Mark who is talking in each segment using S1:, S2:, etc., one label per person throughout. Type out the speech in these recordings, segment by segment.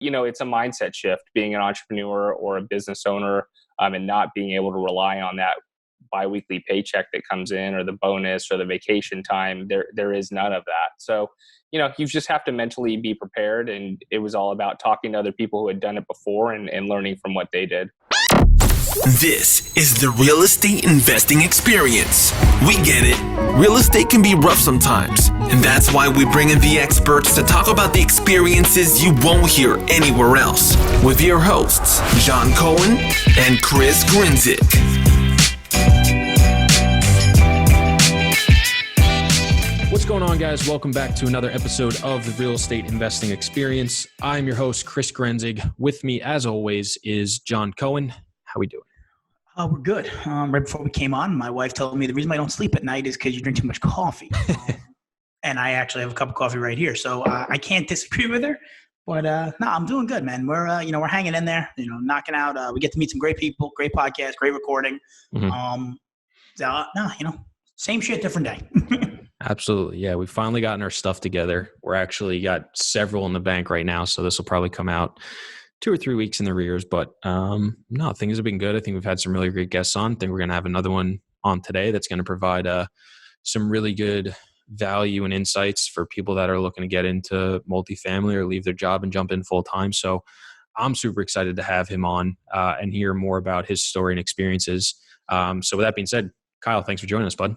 S1: it's a mindset shift being an entrepreneur or a business owner, and not being able to rely on that biweekly paycheck that comes in, or the bonus, or the vacation time. There is none of that. So, you just have to mentally be prepared. And it was all about talking to other people who had done it before and learning from what they did.
S2: This is the real estate investing experience. We get it. Real estate can be rough sometimes, and that's why we bring in the experts to talk about the experiences you won't hear anywhere else. With your hosts, John Cohen and Chris Grinzik.
S3: What's going on, guys? Welcome back to another episode of the Real Estate Investing Experience. I'm your host, Chris Grenzig. With me, as always, is John Cohen. How we doing?
S4: We're good. Right before we came on, my wife told me the reason I don't sleep at night is because you drink too much coffee. And I actually have a cup of coffee right here, so I can't disagree with her. But no, I'm doing good, man. We're we're hanging in there, knocking out. We get to meet some great people, great podcast, great recording. Mm-hmm. Same shit, different day.
S3: Absolutely. Yeah, we've finally gotten our stuff together. We're actually got several in the bank right now, so this will probably come out 2 or 3 weeks in the rears. But no, things have been good. I think we've had some really great guests on. I think we're going to have another one on today that's going to provide some really good value and insights for people that are looking to get into multifamily or leave their job and jump in full time. So I'm super excited to have him on and hear more about his story and experiences. So with that being said, Kyle, thanks for joining us, bud.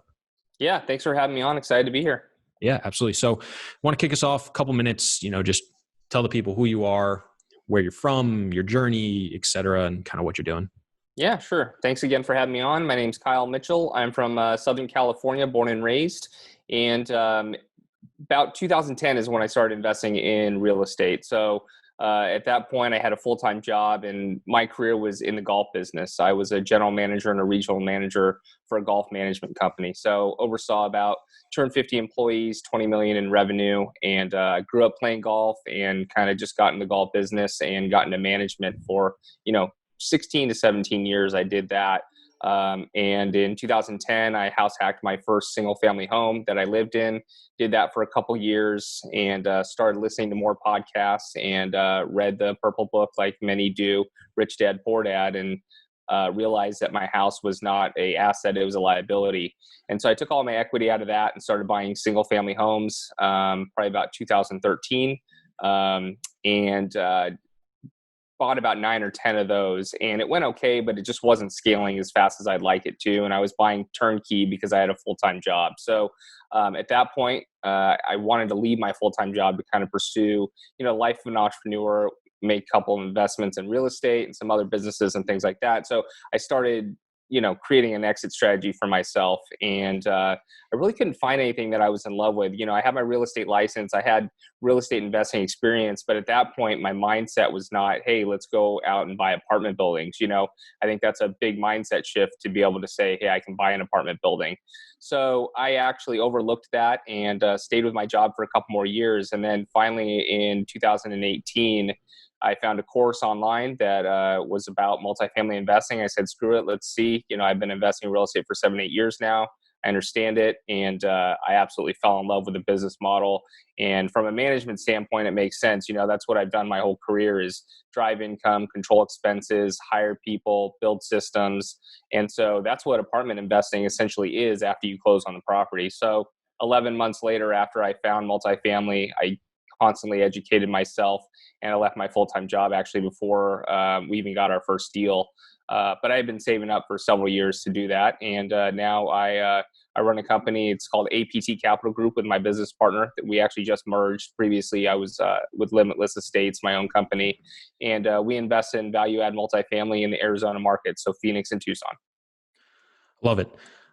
S1: Yeah, thanks for having me on. Excited to be here.
S3: Yeah, absolutely. So I want to kick us off a couple minutes, just tell the people who you are, where you're from, your journey, et cetera, and kind of what you're doing.
S1: Yeah, sure. Thanks again for having me on. My name's Kyle Mitchell. I'm from Southern California, born and raised. And about 2010 is when I started investing in real estate. So at that point, I had a full-time job, and my career was in the golf business. I was a general manager and a regional manager for a golf management company. So oversaw about 250 employees, 20 million in revenue, and grew up playing golf and kind of just got in the golf business and got into management for, 16 to 17 years. I did that. And in 2010, I house hacked my first single family home that I lived in, did that for a couple years, and started listening to more podcasts and read the Purple Book like many do, Rich Dad, Poor Dad, and realized that my house was not an asset, it was a liability. And so I took all my equity out of that and started buying single family homes, probably about 2013. And bought about 9 or 10 of those, and it went okay, but it just wasn't scaling as fast as I'd like it to. And I was buying turnkey because I had a full-time job. So at that point, I wanted to leave my full-time job to kind of pursue, life of an entrepreneur, make a couple of investments in real estate and some other businesses and things like that. So I started, creating an exit strategy for myself. And I really couldn't find anything that I was in love with. I had my real estate license, I had real estate investing experience, but at that point, my mindset was not, hey, let's go out and buy apartment buildings. I think that's a big mindset shift to be able to say, hey, I can buy an apartment building. So I actually overlooked that and stayed with my job for a couple more years. And then finally in 2018, I found a course online that was about multifamily investing. I said, screw it, let's see. I've been investing in real estate for 7-8 years now. I understand it. And I absolutely fell in love with the business model. And from a management standpoint, it makes sense. That's what I've done my whole career is drive income, control expenses, hire people, build systems. And so that's what apartment investing essentially is after you close on the property. So 11 months later, after I found multifamily, I constantly educated myself, and I left my full-time job actually before we even got our first deal. But I had been saving up for several years to do that. And now I run a company. It's called APT Capital Group with my business partner. We actually just merged. Previously, I was with Limitless Estates, my own company. And we invest in value-add multifamily in the Arizona market, so Phoenix and Tucson.
S3: Love it.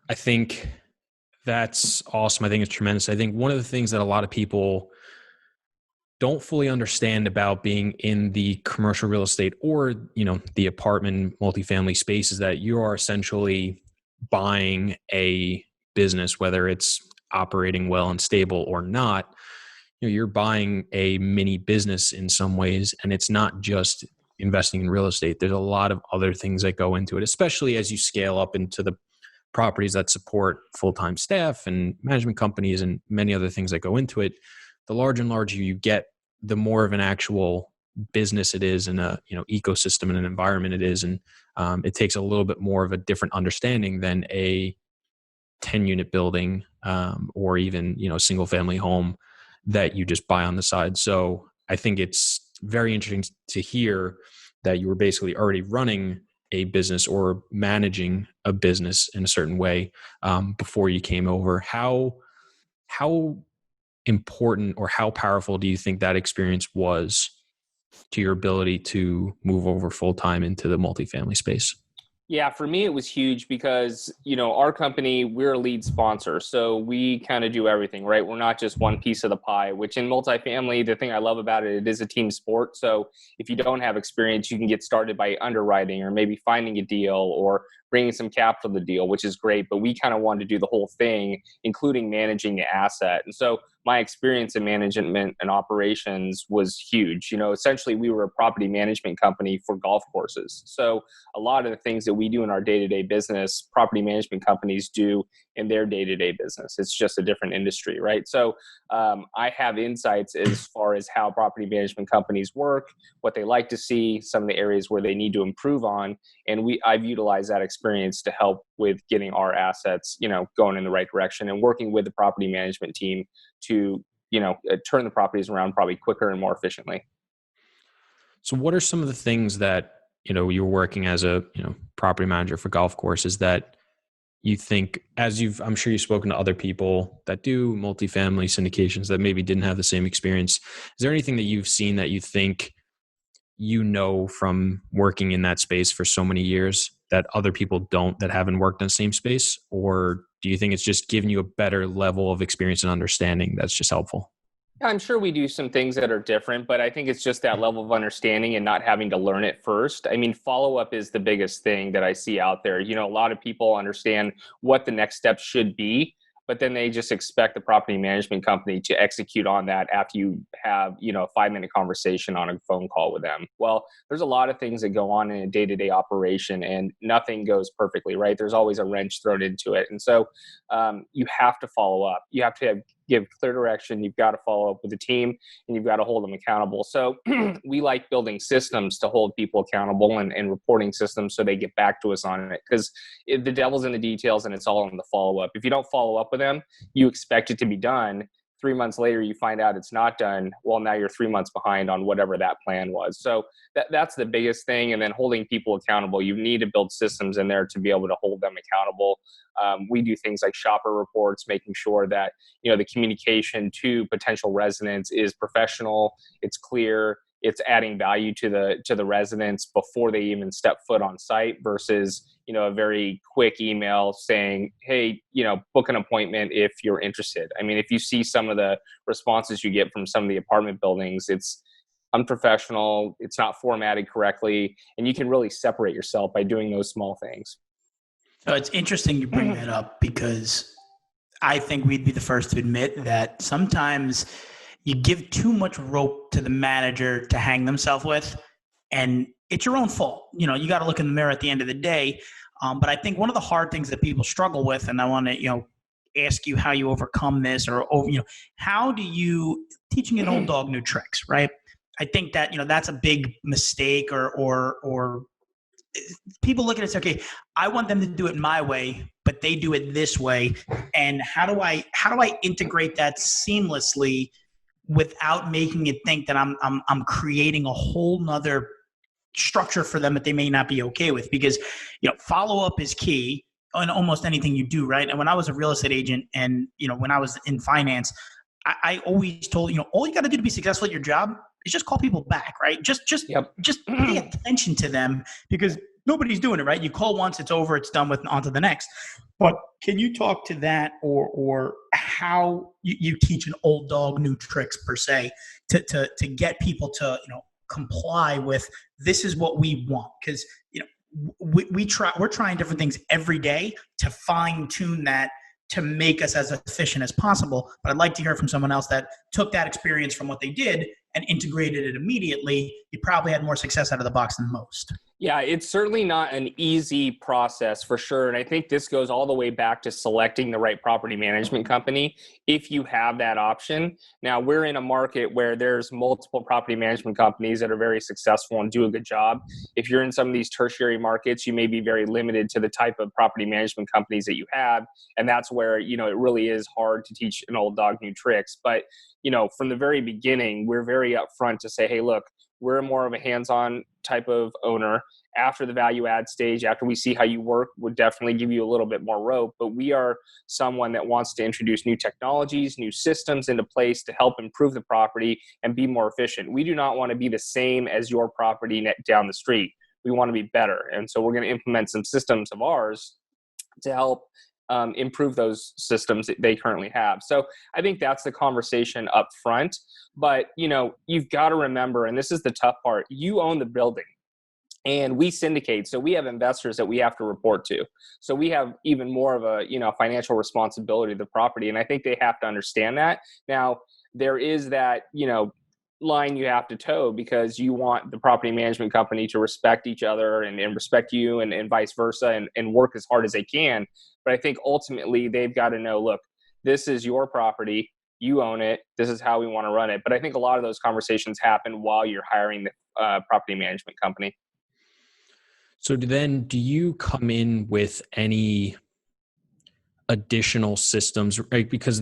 S3: I think that's awesome. I think it's tremendous. I think one of the things that a lot of people don't fully understand about being in the commercial real estate or, the apartment multifamily space is that you are essentially buying a business, whether it's operating well and stable or not. You're buying a mini business in some ways, and it's not just investing in real estate. There's a lot of other things that go into it, especially as you scale up into the properties that support full-time staff and management companies and many other things that go into it. The larger and larger you get, the more of an actual business it is and a ecosystem and an environment it is, and it takes a little bit more of a different understanding than a 10-unit building or even single family home that you just buy on the side. So I think it's very interesting to hear that you were basically already running a business or managing a business in a certain way before you came over. How important or how powerful do you think that experience was to your ability to move over full-time into the multifamily space?
S1: Yeah, for me, it was huge because, our company, we're a lead sponsor. So we kind of do everything, right? We're not just one piece of the pie, which in multifamily, the thing I love about it, it is a team sport. So if you don't have experience, you can get started by underwriting or maybe finding a deal or bringing some capital to the deal, which is great. But we kind of wanted to do the whole thing, including managing the asset. And so my experience in management and operations was huge. Essentially, we were a property management company for golf courses. So a lot of the things that we do in our day-to-day business, property management companies do in their day-to-day business. It's just a different industry, right? So I have insights as far as how property management companies work, what they like to see, some of the areas where they need to improve on. And I've utilized that experience to help with getting our assets, going in the right direction and working with the property management team to, turn the properties around probably quicker and more efficiently.
S3: So what are some of the things that, you're working as a, property manager for golf courses that you think, I'm sure you've spoken to other people that do multifamily syndications that maybe didn't have the same experience. Is there anything that you've seen that you think, from working in that space for so many years that other people don't, that haven't worked in the same space? Or do you think it's just giving you a better level of experience and understanding that's just helpful?
S1: I'm sure we do some things that are different, but I think it's just that level of understanding and not having to learn it first. I mean, follow-up is the biggest thing that I see out there. A lot of people understand what the next steps should be, but then they just expect the property management company to execute on that after you have, a 5-minute conversation on a phone call with them. Well, there's a lot of things that go on in a day-to-day operation and nothing goes perfectly, right? There's always a wrench thrown into it. And so you have to follow up. You have to give clear direction. You've got to follow up with the team and you've got to hold them accountable. So we like building systems to hold people accountable and reporting systems so they get back to us on it, because the devil's in the details and it's all in the follow-up. If you don't follow up with them, you expect it to be done. 3 months later, you find out it's not done. Well, now you're 3 months behind on whatever that plan was. So that's the biggest thing. And then holding people accountable. You need to build systems in there to be able to hold them accountable. We do things like shopper reports, making sure that, the communication to potential residents is professional, it's clear, it's adding value to the residents before they even step foot on site versus, a very quick email saying, hey, book an appointment if you're interested. I mean, if you see some of the responses you get from some of the apartment buildings, it's unprofessional, it's not formatted correctly, and you can really separate yourself by doing those small things.
S4: So it's interesting you bring that up, because I think we'd be the first to admit that sometimes you give too much rope to the manager to hang themselves with, and it's your own fault. You got to look in the mirror at the end of the day. But I think one of the hard things that people struggle with, and I want to, ask you how you overcome this, or, how do you, teaching an old dog new tricks, right? I think that, that's a big mistake, or people look at it and say, okay, I want them to do it my way, but they do it this way. And how do I integrate that seamlessly without making it think that I'm creating a whole nother structure for them that they may not be okay with? Because, follow-up is key on almost anything you do, right? And when I was a real estate agent and, when I was in finance, I always told, all you got to do to be successful at your job is just call people back, right? Just pay attention to them, because nobody's doing it, right? You call once, it's over, it's done with, on to the next. But can you talk to that, or how you teach an old dog new tricks per se to get people to, comply with, this is what we want? Because, we're trying different things every day to fine tune that to make us as efficient as possible. But I'd like to hear from someone else that took that experience from what they did and integrated it immediately. You probably had more success out of the box than most.
S1: Yeah, it's certainly not an easy process for sure. And I think this goes all the way back to selecting the right property management company if you have that option. Now, we're in a market where there's multiple property management companies that are very successful and do a good job. If you're in some of these tertiary markets, you may be very limited to the type of property management companies that you have. And that's where, it really is hard to teach an old dog new tricks. But, from the very beginning, we're very upfront to say, hey, look, we're more of a hands-on type of owner. After the value add stage, after we see how you work, we'll definitely give you a little bit more rope. But we are someone that wants to introduce new technologies, new systems into place to help improve the property and be more efficient. We do not want to be the same as your property down the street. We want to be better. And so we're going to implement some systems of ours to help improve those systems that they currently have. So I think that's the conversation up front. But, you've got to remember, and this is the tough part, you own the building. And we syndicate, so we have investors that we have to report to. So we have even more of a financial responsibility to the property, and I think they have to understand that. Now, there is that line you have to toe because you want the property management company to respect each other and respect you and vice versa and work as hard as they can. But I think ultimately they've got to know, look, this is your property. You own it. This is how we want to run it. But I think a lot of those conversations happen while you're hiring the property management company.
S3: So then do you come in with any additional systems, right? Because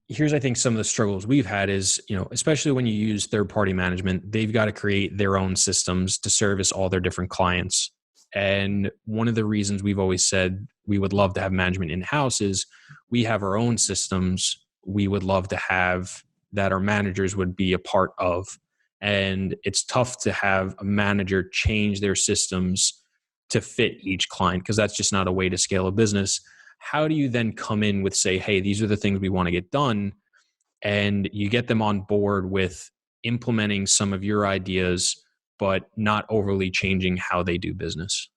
S3: here's, I think, some of the struggles we've had is, especially when you use third-party management, they've got to create their own systems to service all their different clients. And one of the reasons we've always said we would love to have management in-house is we have our own systems we would love to have that our managers would be a part of. And it's tough to have a manager change their systems to fit each client because that's just not a way to scale a business. How do you then come in with, say, hey, these are the things we want to get done, and you get them on board with implementing some of your ideas, but not overly changing how they do business?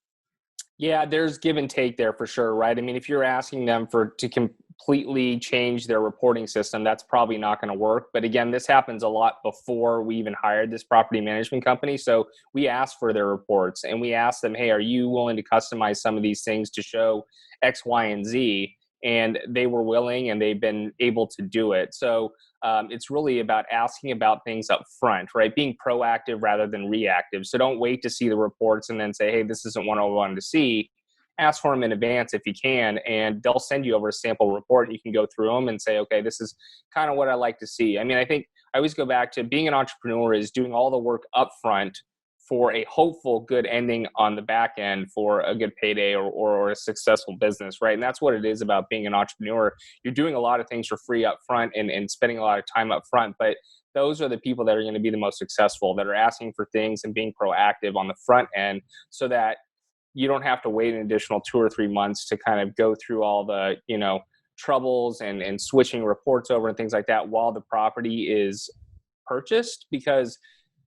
S1: Yeah, there's give and take there for sure, right? I mean, if you're asking them to completely change their reporting system, that's probably not going to work. But again, this happens a lot before we even hired this property management company. So we asked for their reports and we asked them, hey, are you willing to customize some of these things to show X, Y, and Z? And they were willing and they've been able to do it. So it's really about asking about things up front, right? Being proactive rather than reactive. So don't wait to see the reports and then say, hey, this isn't what I wanted to see. Ask for them in advance if you can, and they'll send you over a sample report. You can go through them and say, okay, this is kind of what I like to see. I mean, I think I always go back to being an entrepreneur is doing all the work up front for a hopeful good ending on the back end for a good payday or a successful business, right? And that's what it is about being an entrepreneur. You're doing a lot of things for free up front and spending a lot of time up front, but those are the people that are going to be the most successful, that are asking for things and being proactive on the front end so that you don't have to wait an additional 2 or 3 months to kind of go through all the, troubles and switching reports over and things like that while the property is purchased. Because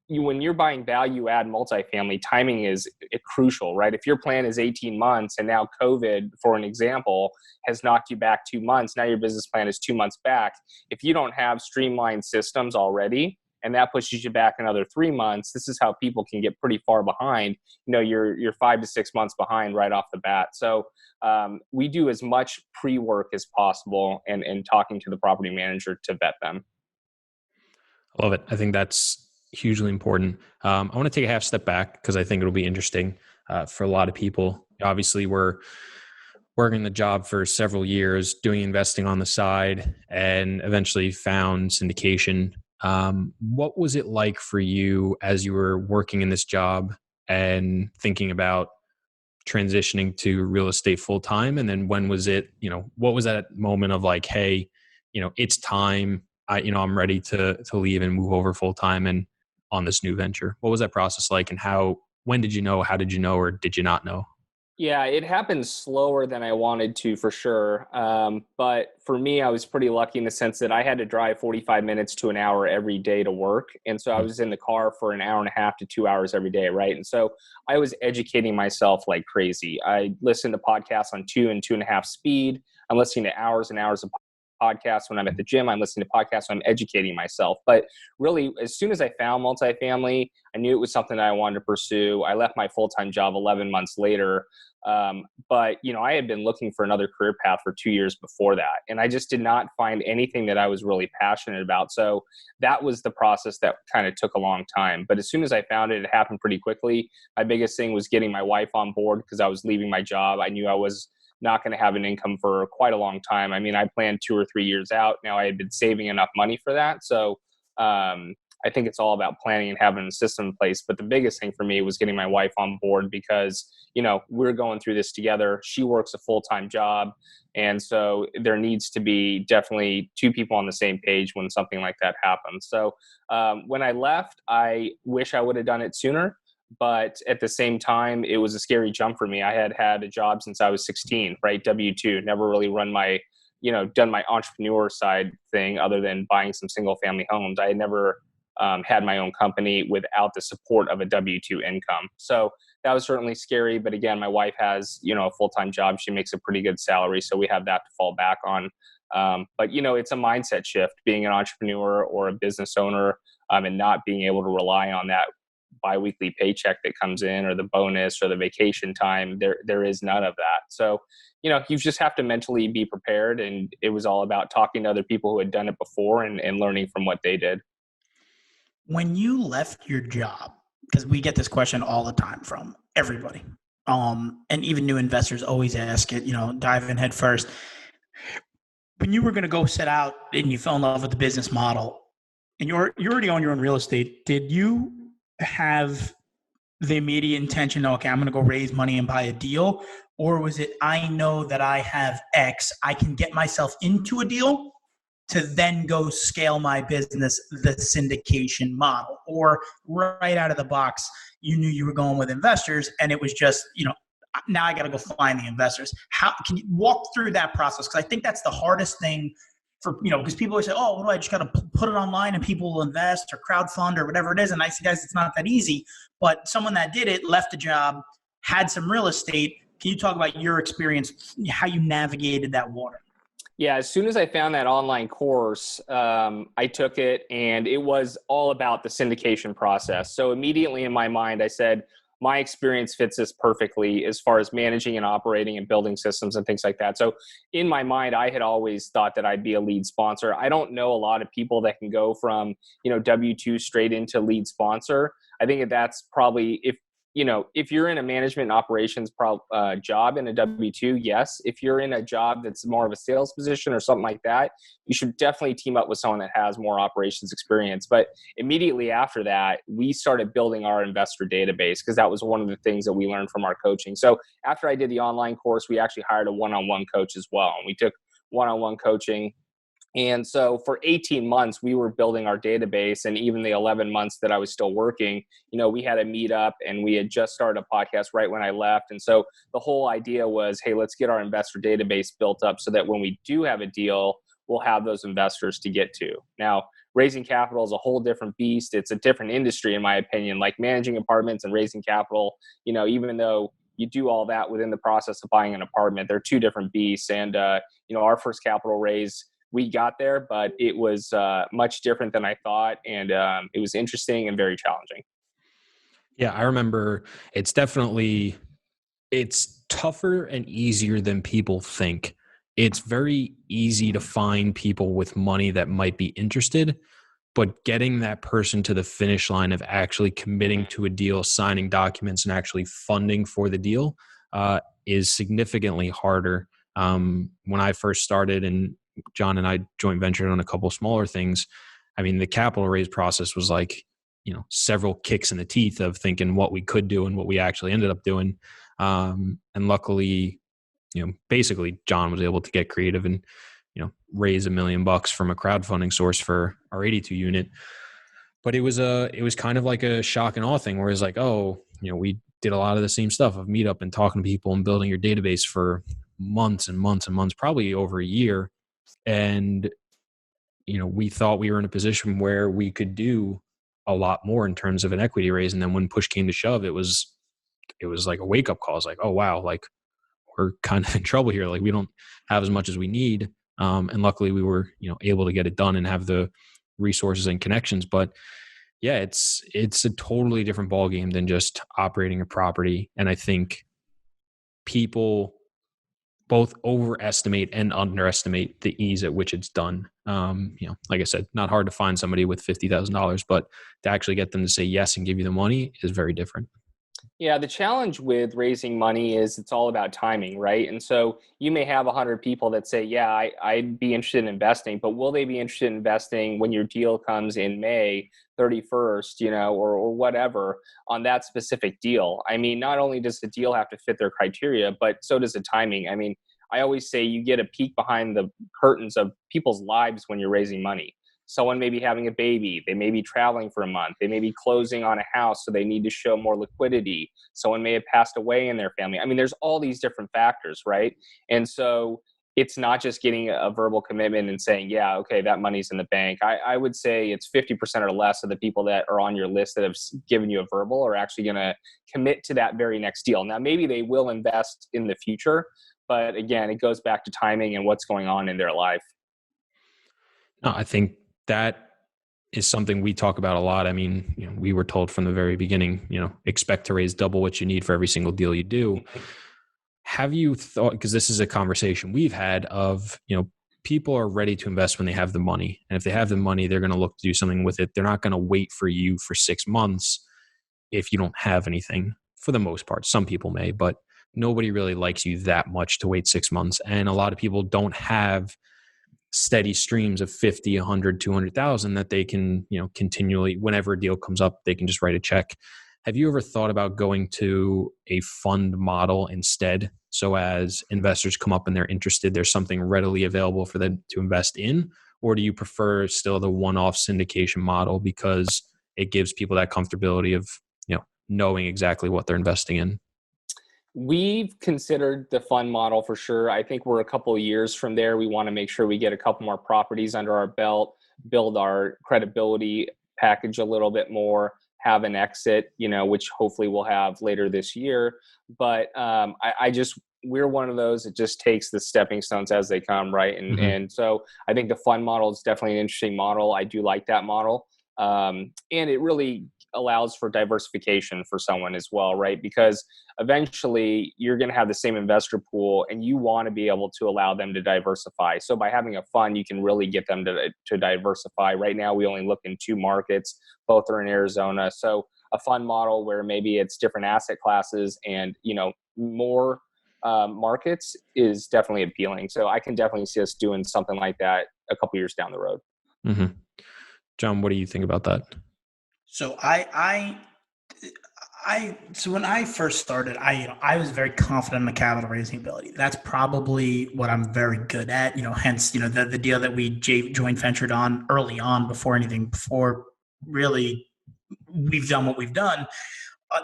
S1: when you're buying value add multifamily, timing is crucial, right? If your plan is 18 months and now COVID, for an example, has knocked you back 2 months, now your business plan is 2 months back. If you don't have streamlined systems already, and that pushes you back another 3 months, this is how people can get pretty far behind. You're 5 to 6 months behind right off the bat. So we do as much pre-work as possible and talking to the property manager to vet them.
S3: I love it. I think that's hugely important. I want to take a half step back because I think it'll be interesting for a lot of people. Obviously, we're working the job for several years, doing investing on the side, and eventually found syndication. What was it like for you as you were working in this job and thinking about transitioning to real estate full time? And then when was it, what was that moment of like, hey, it's time, I'm ready to leave and move over full time and on this new venture? What was that process like, and when did you know, how did you know, or did you not know?
S1: Yeah, it happened slower than I wanted to, for sure. But for me, I was pretty lucky in the sense that I had to drive 45 minutes to an hour every day to work. And so I was in the car for an hour and a half to 2 hours every day, right? And so I was educating myself like crazy. I listened to podcasts on 2 and 2.5 speed. I'm listening to hours and hours of podcasts when I'm at the gym. I'm listening to podcasts. So I'm educating myself. But really, as soon as I found multifamily, I knew it was something that I wanted to pursue. I left my full-time job 11 months later. But, I had been looking for another career path for 2 years before that. And I just did not find anything that I was really passionate about. So that was the process that kind of took a long time. But as soon as I found it, it happened pretty quickly. My biggest thing was getting my wife on board because I was leaving my job. I knew I was not going to have an income for quite a long time. I mean, I planned 2 or 3 years out. Now I had been saving enough money for that. So, I think it's all about planning and having a system in place. But the biggest thing for me was getting my wife on board because, we're going through this together. She works a full-time job. And so there needs to be definitely 2 people on the same page when something like that happens. So when I left, I wish I would have done it sooner. But at the same time, it was a scary jump for me. I had had a job since I was 16, right? W-2, never really done my entrepreneur side thing other than buying some single family homes. I had never had my own company without the support of a W-2 income. So that was certainly scary. But again, my wife has, a full-time job. She makes a pretty good salary. So we have that to fall back on. But it's a mindset shift being an entrepreneur or a business owner and not being able to rely on that biweekly paycheck that comes in or the bonus or the vacation time. There is none of that. So, you just have to mentally be prepared. And it was all about talking to other people who had done it before and learning from what they did.
S4: When you left your job, because we get this question all the time from everybody, and even new investors always ask it, dive in head first. When you were going to go set out and you fell in love with the business model and you already own your own real estate, did you have the immediate intention, okay, I'm going to go raise money and buy a deal? Or was it, I know that I have X, I can get myself into a deal to then go scale my business, the syndication model? Or right out of the box, you knew you were going with investors and it was just, now I got to go find the investors. How can you walk through that process? Because I think that's the hardest thing for, because people always say, oh, what do I just got to put it online and people will invest or crowdfund or whatever it is. And I say, guys, it's not that easy. But someone that did it, left a job, had some real estate. Can you talk about your experience, how you navigated that water?
S1: Yeah, as soon as I found that online course, I took it and it was all about the syndication process. So immediately in my mind, I said, my experience fits this perfectly as far as managing and operating and building systems and things like that. So in my mind, I had always thought that I'd be a lead sponsor. I don't know a lot of people that can go from, W-2 straight into lead sponsor. I think that's probably, if you're in a management and operations job in a W-2, yes. If you're in a job that's more of a sales position or something like that, you should definitely team up with someone that has more operations experience. But immediately after that, we started building our investor database because that was one of the things that we learned from our coaching. So after I did the online course, we actually hired a one-on-one coach as well. And we took one-on-one coaching. And so for 18 months, we were building our database. And even the 11 months that I was still working, we had a meetup and we had just started a podcast right when I left. And so the whole idea was, hey, let's get our investor database built up so that when we do have a deal, we'll have those investors to get to. Now, raising capital is a whole different beast. It's a different industry, in my opinion, like managing apartments and raising capital, even though you do all that within the process of buying an apartment, they're 2 different beasts. And, our first capital raise, we got there, but it was much different than I thought. And it was interesting and very challenging.
S3: Yeah, I remember it's tougher and easier than people think. It's very easy to find people with money that might be interested, but getting that person to the finish line of actually committing to a deal, signing documents, and actually funding for the deal is significantly harder. When I first started and John and I joint ventured on a couple smaller things, I mean, the capital raise process was like, several kicks in the teeth of thinking what we could do and what we actually ended up doing. And luckily, basically John was able to get creative and, raise $1 million from a crowdfunding source for our 82 unit. But it was kind of like a shock and awe thing where it's like, oh, we did a lot of the same stuff of meetup and talking to people and building your database for months and months and months, probably over a year. And, we thought we were in a position where we could do a lot more in terms of an equity raise. And then when push came to shove, it was like a wake up call. It's like, oh, wow, like we're kind of in trouble here. Like we don't have as much as we need. And luckily we were, able to get it done and have the resources and connections. But yeah, it's a totally different ballgame than just operating a property. And I think people both overestimate and underestimate the ease at which it's done. Like I said, not hard to find somebody with $50,000, but to actually get them to say yes and give you the money is very different.
S1: Yeah, the challenge with raising money is it's all about timing, right? And so you may have 100 people that say, yeah, I'd be interested in investing, but will they be interested in investing when your deal comes in May 31st, or whatever on that specific deal? I mean, not only does the deal have to fit their criteria, but so does the timing. I mean, I always say you get a peek behind the curtains of people's lives when you're raising money. Someone may be having a baby. They may be traveling for a month. They may be closing on a house, so they need to show more liquidity. Someone may have passed away in their family. I mean, there's all these different factors, right? And so it's not just getting a verbal commitment and saying, yeah, okay, that money's in the bank. I would say it's 50% or less of the people that are on your list that have given you a verbal are actually going to commit to that very next deal. Now, maybe they will invest in the future, but again, it goes back to timing and what's going on in their life.
S3: No, I think that is something we talk about a lot. I mean, we were told from the very beginning, expect to raise double what you need for every single deal you do. Have you thought, because this is a conversation we've had of, people are ready to invest when they have the money. And if they have the money, they're going to look to do something with it. They're not going to wait for you for 6 months if you don't have anything, for the most part. Some people may, but nobody really likes you that much to wait 6 months. And a lot of people don't have steady streams of 50, 100, 200,000 that they can, continually, whenever a deal comes up, they can just write a check. Have you ever thought about going to a fund model instead? So as investors come up and they're interested, there's something readily available for them to invest in? Or do you prefer still the one-off syndication model because it gives people that comfortability of, knowing exactly what they're investing in?
S1: We've considered the fund model for sure. I think we're a couple of years from there. We want to make sure we get a couple more properties under our belt, build our credibility package a little bit more, have an exit, which hopefully we'll have later this year. But we're one of those, it just takes the stepping stones as they come, right? And so I think the fund model is definitely an interesting model. I do like that model. And it really allows for diversification for someone as well, right? Because eventually you're going to have the same investor pool and you want to be able to allow them to diversify. So by having a fund, you can really get them to diversify. Right now, we only look in 2 markets, both are in Arizona. So a fund model where maybe it's different asset classes and, more markets is definitely appealing. So I can definitely see us doing something like that a couple years down the road.
S3: Mm-hmm. John, what do you think about that?
S4: So so when I first started, I was very confident in the capital raising ability. That's probably what I'm very good at, hence, the deal that we joint ventured on early on before really we've done what we've done.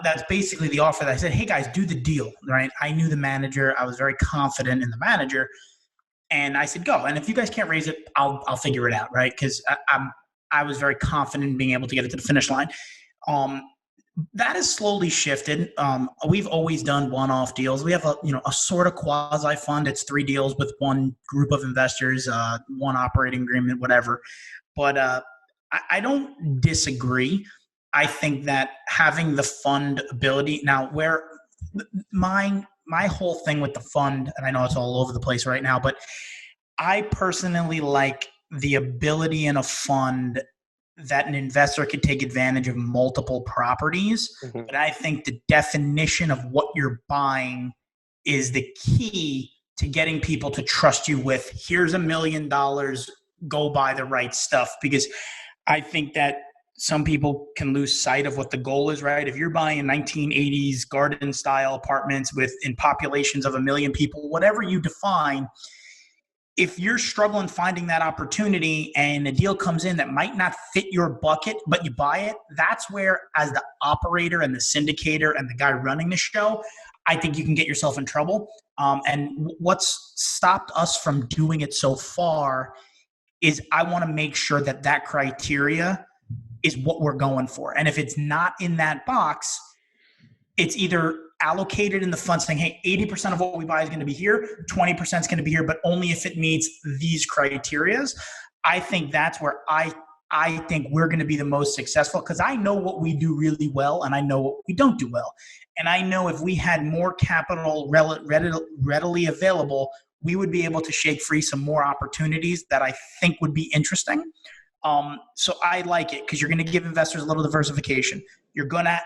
S4: That's basically the offer that I said, hey guys, do the deal, right? I knew the manager. I was very confident in the manager and I said, go. And if you guys can't raise it, I'll figure it out. Right. Cause I was very confident in being able to get it to the finish line. That has slowly shifted. We've always done one-off deals. We have a sort of quasi fund. It's 3 deals with one group of investors, one operating agreement, whatever. But I don't disagree. I think that having the fund ability now, where my whole thing with the fund, and I know it's all over the place right now, but I personally like the ability in a fund that an investor could take advantage of multiple properties. Mm-hmm. But I think the definition of what you're buying is the key to getting people to trust you with, here's $1 million, go buy the right stuff. Because I think that some people can lose sight of what the goal is, right? If you're buying 1980s garden style apartments in populations of 1 million people, whatever you define, if you're struggling finding that opportunity and a deal comes in that might not fit your bucket, but you buy it, that's where, as the operator and the syndicator and the guy running the show, I think you can get yourself in trouble. And what's stopped us from doing it so far is I want to make sure that criteria is what we're going for. And if it's not in that box, it's either allocated in the fund saying, hey, 80% of what we buy is going to be here, 20% is going to be here, but only if it meets these criterias. I think that's where I think we're going to be the most successful, because I know what we do really well and I know what we don't do well. And I know if we had more capital readily available, we would be able to shake free some more opportunities that I think would be interesting. So I like it because you're going to give investors a little diversification. You're going to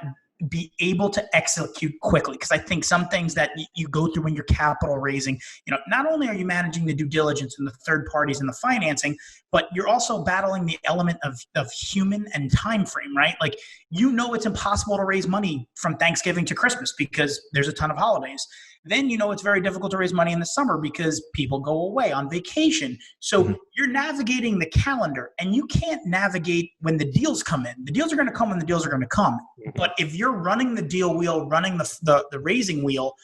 S4: be able to execute quickly, because I think some things that you go through when you're capital raising, not only are you managing the due diligence and the third parties and the financing, but you're also battling the element of human and time frame, right? Like, it's impossible to raise money from Thanksgiving to Christmas because there's a ton of holidays. Then it's very difficult to raise money in the summer because people go away on vacation. So you're navigating the calendar, and you can't navigate when the deals come in. The deals are going to come when the deals are going to come. But if you're running the deal wheel, running the raising wheel,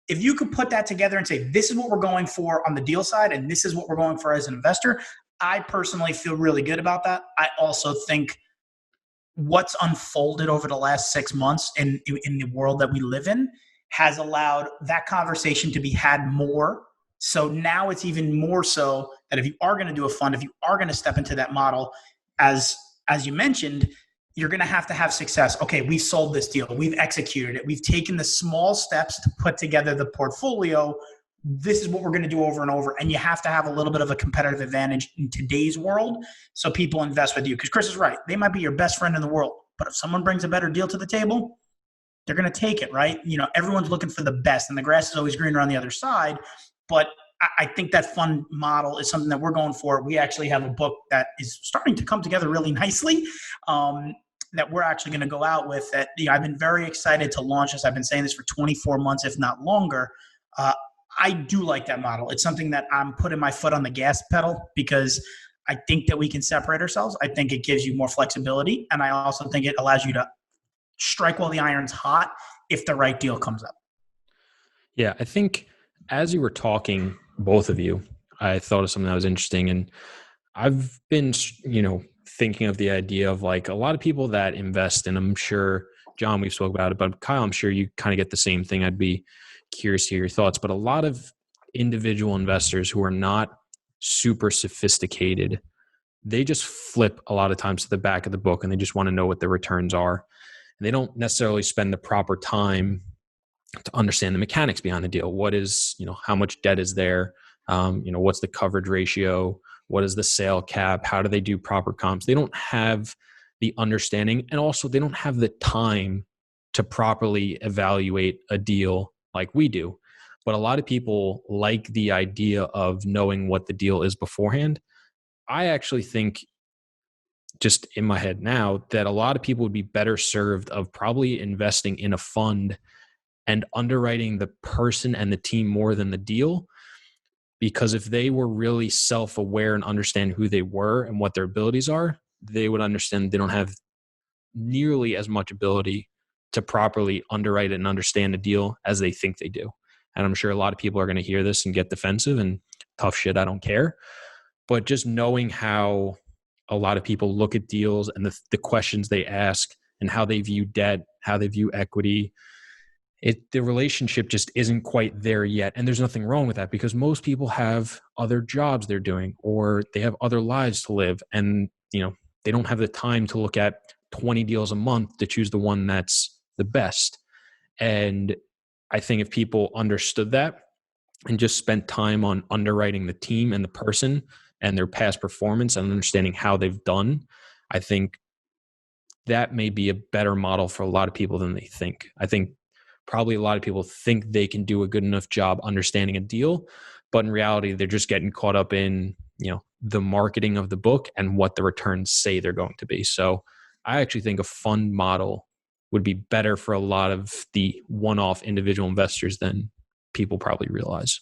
S4: if you could put that together and say, this is what we're going for on the deal side, and this is what we're going for as an investor, I personally feel really good about that. I also think what's unfolded over the last 6 months in the world that we live in has allowed that conversation to be had more. So now it's even more so that if you are going to do a fund, if you are going to step into that model, as you mentioned, you're going to have success. Okay, we sold this deal. We've executed it. We've taken the small steps to put together the portfolio. This is what we're going to do over and over. And you have to have a little bit of a competitive advantage in today's world so people invest with you. Because Chris is right. They might be your best friend in the world. But if someone brings a better deal to the table, they're going to take it, right? Everyone's looking for the best, and the grass is always greener on the other side. But I think that fund model is something that we're going for. We actually have a book that is starting to come together really nicely that we're actually going to go out with. That I've been very excited to launch this. I've been saying this for 24 months, if not longer. I do like that model. It's something that I'm putting my foot on the gas pedal because I think that we can separate ourselves. I think it gives you more flexibility, and I also think it allows you to strike while the iron's hot if the right deal comes up.
S3: Yeah, I think as you were talking, both of you, I thought of something that was interesting. And I've been, thinking of the idea of like a lot of people that invest, and I'm sure, John, we've spoke about it, but Kyle, I'm sure you kind of get the same thing. I'd be curious to hear your thoughts. But a lot of individual investors who are not super sophisticated, they just flip a lot of times to the back of the book and they just want to know what the returns are. And they don't necessarily spend the proper time to understand the mechanics behind the deal. What is, how much debt is there? What's the coverage ratio? What is the sale cap? How do they do proper comps? They don't have the understanding, and also they don't have the time to properly evaluate a deal like we do. But a lot of people like the idea of knowing what the deal is beforehand. I actually think, just in my head now, that a lot of people would be better served of probably investing in a fund and underwriting the person and the team more than the deal. Because if they were really self-aware and understand who they were and what their abilities are, they would understand they don't have nearly as much ability to properly underwrite and understand a deal as they think they do. And I'm sure a lot of people are going to hear this and get defensive and tough shit, I don't care. But just knowing how a lot of people look at deals and the questions they ask and how they view debt, how they view equity, the relationship just isn't quite there yet. And there's nothing wrong with that, because most people have other jobs they're doing, or they have other lives to live. And, they don't have the time to look at 20 deals a month to choose the one that's the best. And I think if people understood that and just spent time on underwriting the team and the person and their past performance and understanding how they've done, I think that may be a better model for a lot of people than they think. I think probably a lot of people think they can do a good enough job understanding a deal, but in reality, they're just getting caught up in, the marketing of the book and what the returns say they're going to be. So I actually think a fund model would be better for a lot of the one-off individual investors than people probably realize.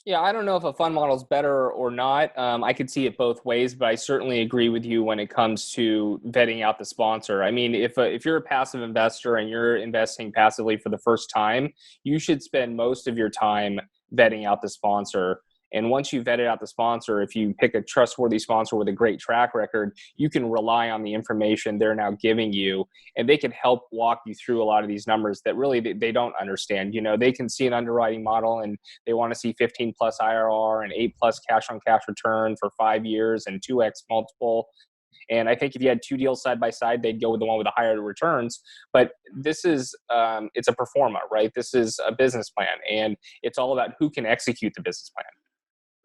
S1: Yeah, I don't know if a fund model is better or not. I could see it both ways, but I certainly agree with you when it comes to vetting out the sponsor. I mean, if you're a passive investor and you're investing passively for the first time, you should spend most of your time vetting out the sponsor And once you vetted out the sponsor, if you pick a trustworthy sponsor with a great track record, you can rely on the information they're now giving you, and they can help walk you through a lot of these numbers that really they don't understand. They can see an underwriting model and they want to see 15 plus IRR and 8 plus cash on cash return for 5 years and 2x multiple. And I think if you had two deals side by side, they'd go with the one with the higher returns. But this is, it's a pro forma, right? This is a business plan, and it's all about who can execute the business plan,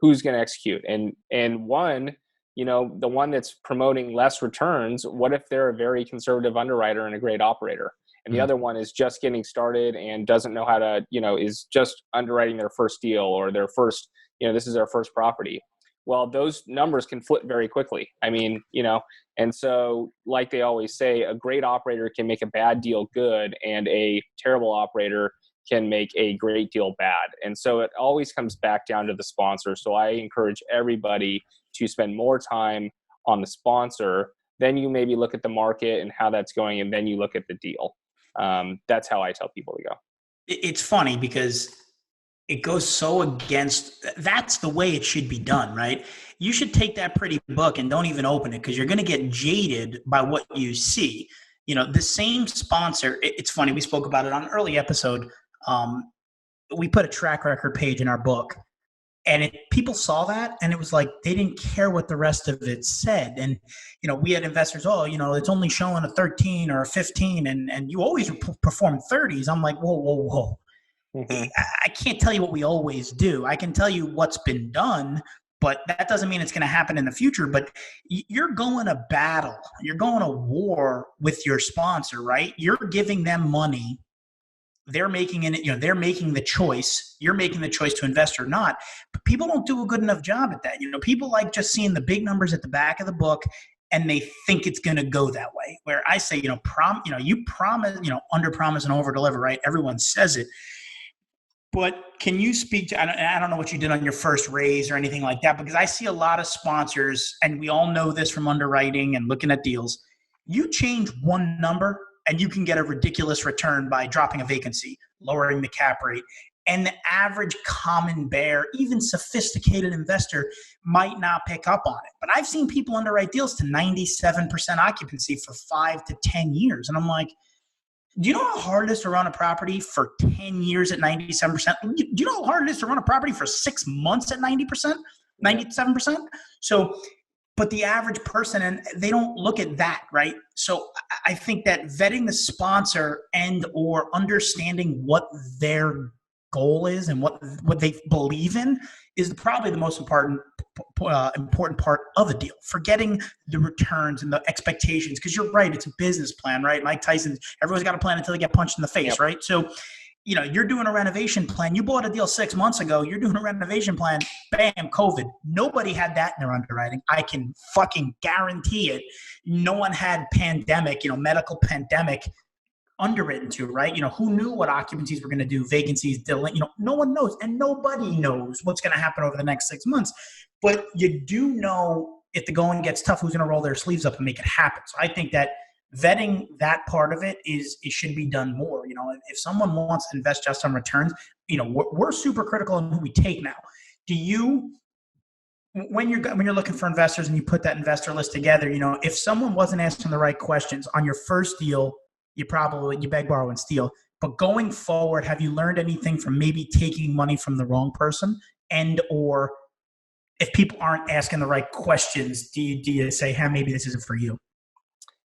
S1: who's going to execute. And one, the one that's promoting less returns, what if they're a very conservative underwriter and a great operator? And the other one is just getting started and doesn't know how to, is just underwriting their first deal or their first, this is their first property. Well, those numbers can flip very quickly. And so like they always say, a great operator can make a bad deal good, and a terrible operator can make a great deal bad. And so it always comes back down to the sponsor. So I encourage everybody to spend more time on the sponsor. Then you maybe look at the market and how that's going, and then you look at the deal. That's how I tell people to go.
S4: It's funny because it goes so against, that's the way it should be done, right? You should take that pretty book and don't even open it, because you're going to get jaded by what you see. The same sponsor, it's funny, we spoke about it on an early episode. We put a track record page in our book, and people saw that, and it was like they didn't care what the rest of it said. And we had investors, it's only showing a 13 or a 15, and you always perform 30s. I'm like, whoa. Mm-hmm. I can't tell you what we always do. I can tell you what's been done, but that doesn't mean it's going to happen in the future. But you're going to battle. You're going to war with your sponsor, right? You're giving them money. They're making it, they're making the choice. You're making the choice to invest or not. But people don't do a good enough job at that. People like just seeing the big numbers at the back of the book, and they think it's going to go that way. Where I say, you promise, under promise and over deliver, right? Everyone says it. But can you speak to, I don't know what you did on your first raise or anything like that, because I see a lot of sponsors, and we all know this from underwriting and looking at deals. You change one number and you can get a ridiculous return by dropping a vacancy, lowering the cap rate. And the average common bear, even sophisticated investor, might not pick up on it. But I've seen people underwrite deals to 97% occupancy for 5 to 10 years. And I'm like, do you know how hard it is to run a property for 10 years at 97%? Do you know how hard it is to run a property for 6 months at 90%, 97%? So, but the average person, and they don't look at that, right? So I think that vetting the sponsor and or understanding what their goal is and what they believe in is probably the most important part of a deal. Forgetting the returns and the expectations, because you're right, it's a business plan, right? Mike Tyson, everyone's got a plan until they get punched in the face, right? So, you're doing a renovation plan. You bought a deal 6 months ago. You're doing a renovation plan. Bam, COVID. Nobody had that in their underwriting. I can fucking guarantee it. No one had pandemic, medical pandemic underwritten to, right? Who knew what occupancies were going to do, vacancies, delay, no one knows, and nobody knows what's going to happen over the next 6 months. But you do know if the going gets tough, who's going to roll their sleeves up and make it happen. So I think that vetting that part of it should be done more. If someone wants to invest just on returns, we're super critical on who we take now. Do you, when you're looking for investors and you put that investor list together, if someone wasn't asking the right questions on your first deal, you beg, borrow, and steal. But going forward, have you learned anything from maybe taking money from the wrong person, and or if people aren't asking the right questions, do you say, hey, maybe this isn't for you?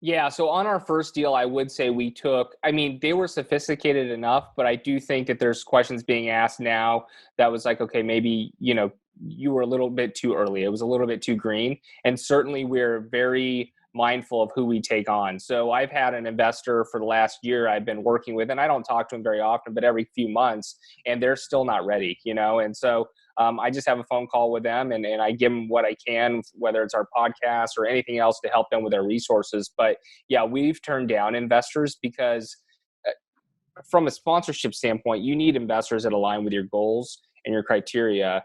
S1: Yeah. So on our first deal, I would say they were sophisticated enough, but I do think that there's questions being asked now that was like, okay, maybe, you were a little bit too early. It was a little bit too green. And certainly we're very mindful of who we take on. So I've had an investor for the last year I've been working with, and I don't talk to him very often, but every few months, and they're still not ready, And so I just have a phone call with them and I give them what I can, whether it's our podcast or anything else to help them with their resources. But yeah, we've turned down investors because from a sponsorship standpoint, you need investors that align with your goals and your criteria.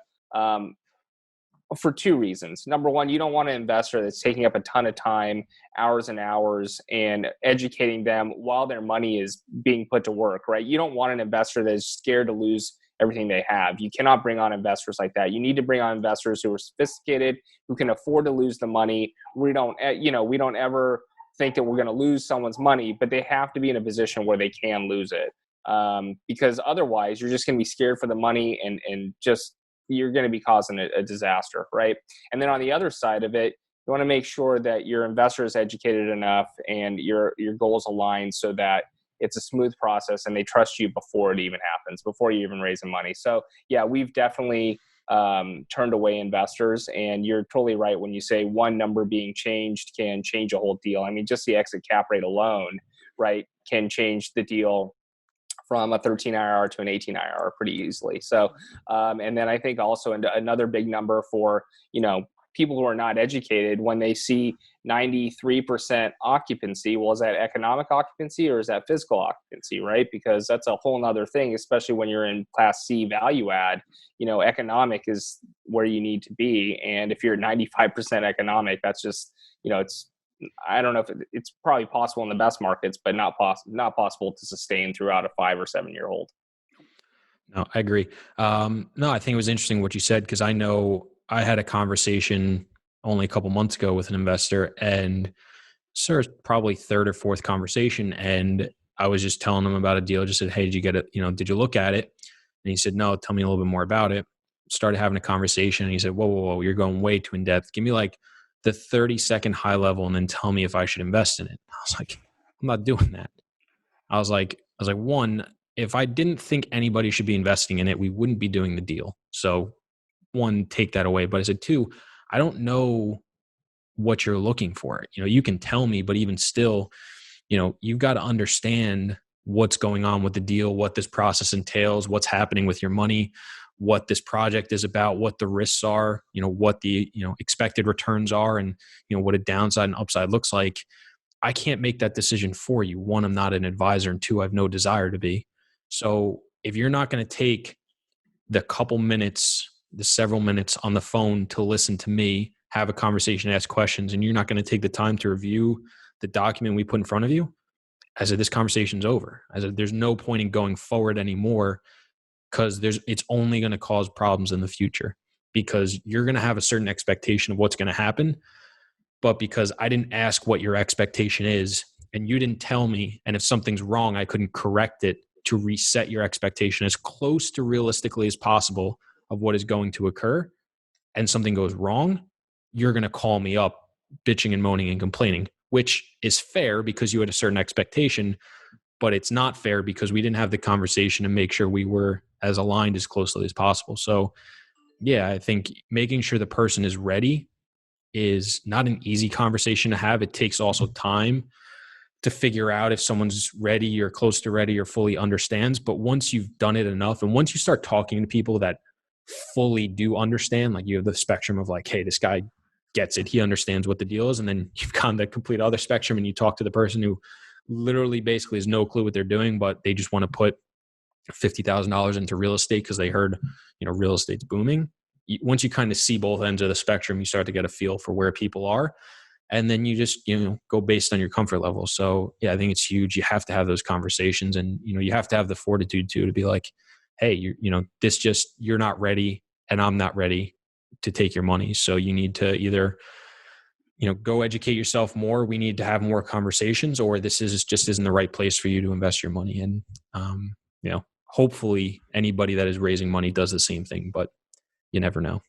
S1: For two reasons. Number one, you don't want an investor that's taking up a ton of time, hours and hours, and educating them while their money is being put to work, right? You don't want an investor that is scared to lose everything they have. You cannot bring on investors like that. You need to bring on investors who are sophisticated, who can afford to lose the money. We don't ever think that we're going to lose someone's money, but they have to be in a position where they can lose it. Because otherwise you're just going to be scared for the money and just, you're going to be causing a disaster. Right. And then on the other side of it, you want to make sure that your investor is educated enough and your goals align so that it's a smooth process and they trust you before it even happens, before you even raise the money. So yeah, we've definitely turned away investors, and you're totally right when you say one number being changed can change a whole deal. I mean, just the exit cap rate alone, right, can change the deal from a 13 IRR to an 18 IRR pretty easily. So, and then I think also another big number for, people who are not educated, when they see 93% occupancy, well, is that economic occupancy or is that physical occupancy, right? Because that's a whole nother thing, especially when you're in Class C value add. Economic is where you need to be. And if you're 95% economic, that's just, I don't know if it's probably possible in the best markets, but not possible to sustain throughout a 5 or 7 year hold.
S3: No, I agree. No, I think it was interesting what you said, because I know I had a conversation only a couple months ago with an investor, and probably third or fourth conversation. And I was just telling him about a deal. Just said, "Hey, did you get it? Did you look at it?" And he said, "No, tell me a little bit more about it." Started having a conversation, and he said, whoa, you're going way too in depth. Give me like the 30-second high level and then tell me if I should invest in it. I was like, I'm not doing that. I was like, one, if I didn't think anybody should be investing in it, we wouldn't be doing the deal. So one, take that away. But I said, two, I don't know what you're looking for. You can tell me, but even still, you've got to understand what's going on with the deal, what this process entails, what's happening with your money, what this project is about, what the risks are, what the, expected returns are, and, what a downside and upside looks like. I can't make that decision for you. One, I'm not an advisor, and two, I have no desire to be. So if you're not going to take the several minutes on the phone to listen to me, have a conversation, ask questions, and you're not going to take the time to review the document we put in front of you, I said, this conversation's over. I said, there's no point in going forward anymore, because it's only going to cause problems in the future, because you're going to have a certain expectation of what's going to happen. But because I didn't ask what your expectation is, and you didn't tell me, and if something's wrong, I couldn't correct it to reset your expectation as close to realistically as possible of what is going to occur, and something goes wrong, you're going to call me up bitching and moaning and complaining, which is fair because you had a certain expectation, but it's not fair because we didn't have the conversation to make sure we were as aligned as closely as possible. So yeah, I think making sure the person is ready is not an easy conversation to have. It takes also time to figure out if someone's ready or close to ready or fully understands. But once you've done it enough, and once you start talking to people that fully do understand, like you have the spectrum of like, hey, this guy gets it, he understands what the deal is. And then you've gone the complete other spectrum and you talk to the person who literally basically has no clue what they're doing, but they just want to put $50,000 into real estate because they heard, real estate's booming. Once you kind of see both ends of the spectrum, you start to get a feel for where people are. And then you just, go based on your comfort level. So yeah, I think it's huge. You have to have those conversations, and, you have to have the fortitude to be like, hey, you're not ready and I'm not ready to take your money. So you need to either, go educate yourself more. We need to have more conversations, or this isn't the right place for you to invest your money. And, hopefully anybody that is raising money does the same thing, but you never know.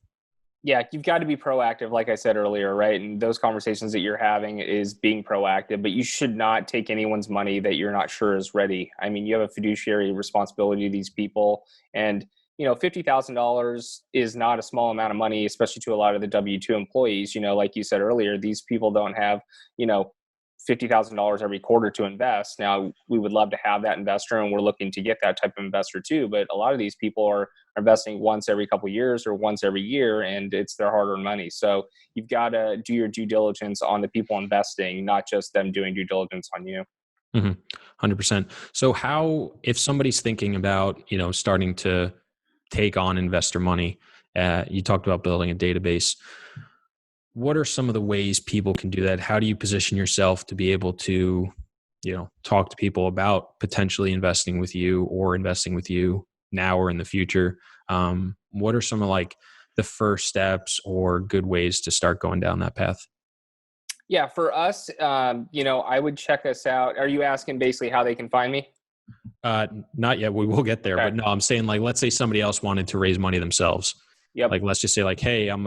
S1: Yeah, you've got to be proactive, like I said earlier, right? And those conversations that you're having is being proactive, but you should not take anyone's money that you're not sure is ready. I mean, you have a fiduciary responsibility to these people, and $50,000 is not a small amount of money, especially to a lot of the W-2 employees. Like you said earlier, these people don't have, $50,000 every quarter to invest. Now, we would love to have that investor, and we're looking to get that type of investor too. But a lot of these people are investing once every couple of years or once every year, and it's their hard-earned money. So you've got to do your due diligence on the people investing, not just them doing due diligence on you.
S3: 100%. So if somebody's thinking about, starting to take on investor money, you talked about building a database. What are some of the ways people can do that? How do you position yourself to be able to, talk to people about potentially investing with you or investing with you now or in the future. What are some of like the first steps or good ways to start going down that path?
S1: Yeah, for us, I would check us out. Are you asking basically how they can find me?
S3: Not yet. We will get there,
S1: Okay.
S3: but no, I'm saying like, let's say somebody else wanted to raise money themselves.
S1: Yep.
S3: Like, let's just say like, hey, I'm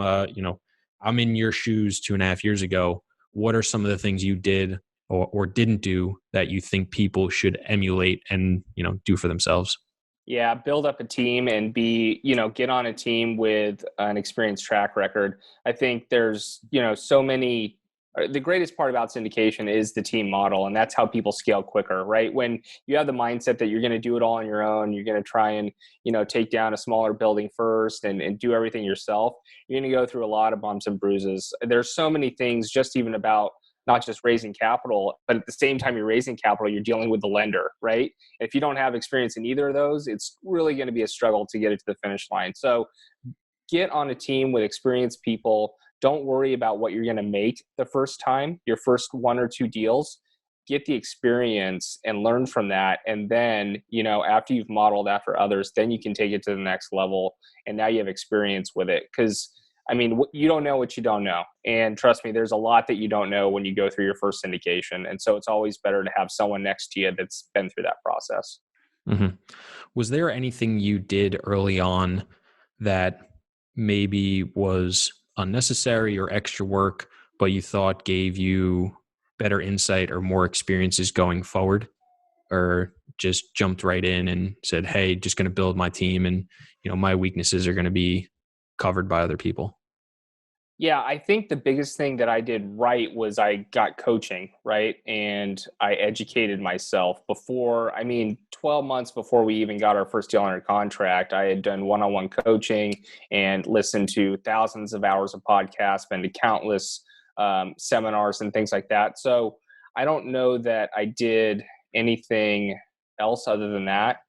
S3: in your shoes 2.5 years ago. What are some of the things you did or didn't do that you think people should emulate and, do for themselves?
S1: Yeah, build up a team and get on a team with an experienced track record. I think there's, so many. The greatest part about syndication is the team model, and that's how people scale quicker, right? When you have the mindset that you're going to do it all on your own, you're going to try and, take down a smaller building first and do everything yourself, you're going to go through a lot of bumps and bruises. There's so many things just even about not just raising capital, but at the same time you're raising capital, you're dealing with the lender, right? If you don't have experience in either of those, it's really going to be a struggle to get it to the finish line. So get on a team with experienced people. Don't worry about what you're going to make the first time, your first 1 or 2 deals. Get the experience and learn from that. And then, after you've modeled after others, then you can take it to the next level. And now you have experience with it. Because, you don't know what you don't know. And trust me, there's a lot that you don't know when you go through your first syndication. And so it's always better to have someone next to you that's been through that process.
S3: Mm-hmm. Was there anything you did early on that maybe was unnecessary or extra work, but you thought gave you better insight or more experiences going forward? Or just jumped right in and said, hey, just going to build my team and, my weaknesses are going to be covered by other people?
S1: Yeah, I think the biggest thing that I did right was I got coaching, right? And I educated myself 12 months before we even got our first deal under contract. I had done one-on-one coaching and listened to thousands of hours of podcasts, been to countless seminars and things like that. So I don't know that I did anything else other than that.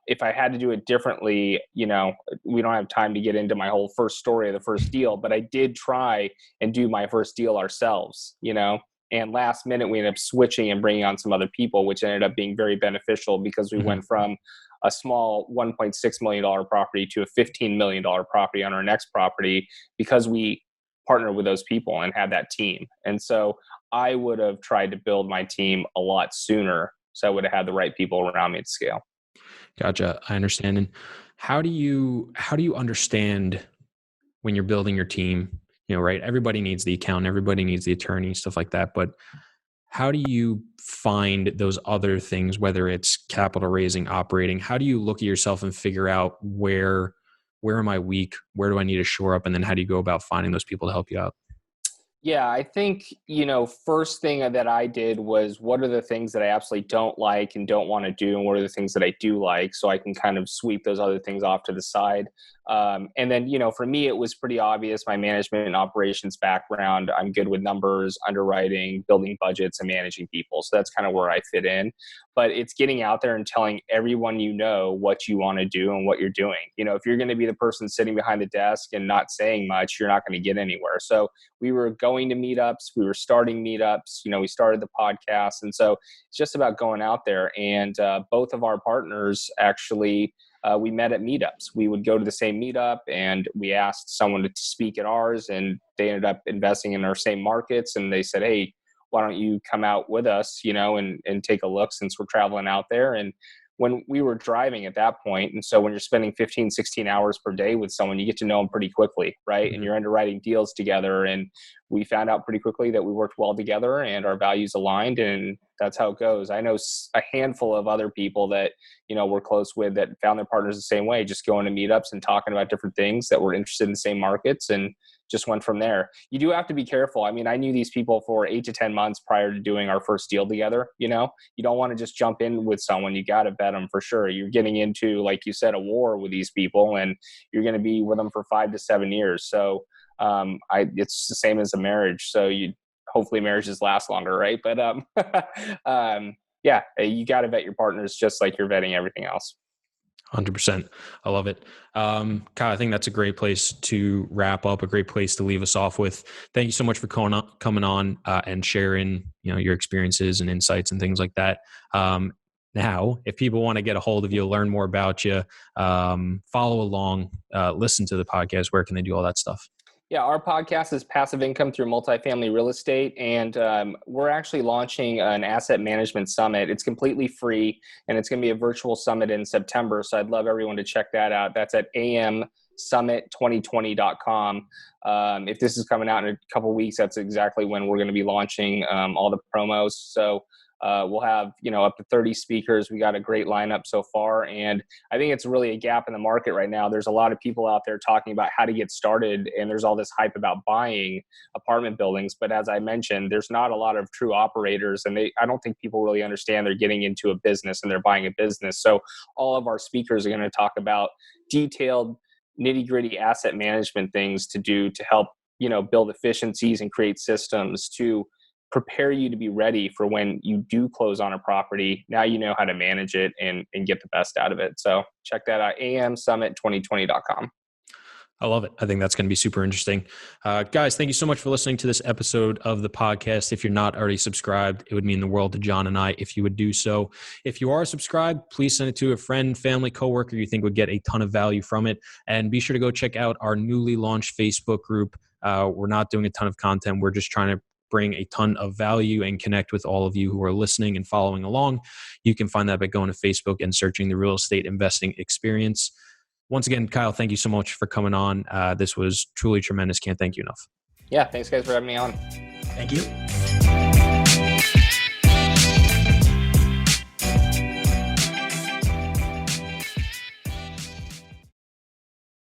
S1: If I had to do it differently, we don't have time to get into my whole first story of the first deal, but I did try and do my first deal ourselves, and last minute we ended up switching and bringing on some other people, which ended up being very beneficial because we went from a small $1.6 million property to a $15 million property on our next property because we partnered with those people and had that team. And so I would have tried to build my team a lot sooner. So I would have had the right people around me to scale.
S3: Gotcha. I understand. And how do you understand when you're building your team, right? Everybody needs the accountant, everybody needs the attorney, stuff like that. But how do you find those other things, whether it's capital raising, operating? How do you look at yourself and figure out where am I weak? Where do I need to shore up? And then how do you go about finding those people to help you out?
S1: Yeah, I think, first thing that I did was what are the things that I absolutely don't like and don't want to do, and what are the things that I do like, so I can kind of sweep those other things off to the side. And then, for me, it was pretty obvious, my management and operations background. I'm good with numbers, underwriting, building budgets, and managing people. So that's kind of where I fit in. But it's getting out there and telling everyone what you want to do and what you're doing. If you're going to be the person sitting behind the desk and not saying much, you're not going to get anywhere. So we were going to meetups, we were starting meetups, we started the podcast. And so it's just about going out there. And both of our partners actually, we met at meetups. We would go to the same meetup and we asked someone to speak at ours, and they ended up investing in our same markets. And they said, hey, why don't you come out with us, and take a look since we're traveling out there. And when we were driving at that point, and so when you're spending 15, 16 hours per day with someone, you get to know them pretty quickly, right? Mm-hmm. And you're underwriting deals together. And we found out pretty quickly that we worked well together and our values aligned, and that's how it goes. I know a handful of other people that, we're close with that found their partners the same way, just going to meetups and talking about different things that were interested in the same markets, and just went from there. You do have to be careful. I knew these people for 8 to 10 months prior to doing our first deal together. You don't want to just jump in with someone. You got to vet them for sure. You're getting into, like you said, a war with these people, and you're going to be with them for 5 to 7 years. So it's the same as a marriage. So hopefully marriages last longer, right? But yeah, you got to vet your partners just like you're vetting everything else.
S3: 100%. I love it. Kyle, I think that's a great place to wrap up, a great place to leave us off with. Thank you so much for coming on and sharing, your experiences and insights and things like that. Now, if people want to get a hold of you, learn more about you, follow along, listen to the podcast, where can they do all that stuff?
S1: Yeah, our podcast is Passive Income Through Multifamily Real Estate, and we're actually launching an asset management summit. It's completely free, and it's going to be a virtual summit in September, so I'd love everyone to check that out. That's at amsummit2020.com. If this is coming out in a couple of weeks, that's exactly when we're going to be launching all the promos. So we'll have, up to 30 speakers. We got a great lineup so far. And I think it's really a gap in the market right now. There's a lot of people out there talking about how to get started. And there's all this hype about buying apartment buildings. But as I mentioned, there's not a lot of true operators. And I don't think people really understand they're getting into a business and they're buying a business. So all of our speakers are going to talk about detailed, nitty-gritty asset management things to do to help, build efficiencies and create systems to prepare you to be ready for when you do close on a property. Now you know how to manage it and get the best out of it. So check that out, amsummit2020.com.
S3: I love it. I think that's going to be super interesting. Guys, thank you so much for listening to this episode of the podcast. If you're not already subscribed, it would mean the world to John and I if you would do so. If you are subscribed, please send it to a friend, family, coworker you think would get a ton of value from it. And be sure to go check out our newly launched Facebook group. We're not doing a ton of content. We're just trying to bring a ton of value and connect with all of you who are listening and following along. You can find that by going to Facebook and searching the Real Estate Investing Experience. Once again, Kyle, thank you so much for coming on. This was truly tremendous. Can't thank you enough.
S1: Yeah, thanks guys for having me on.
S4: Thank you.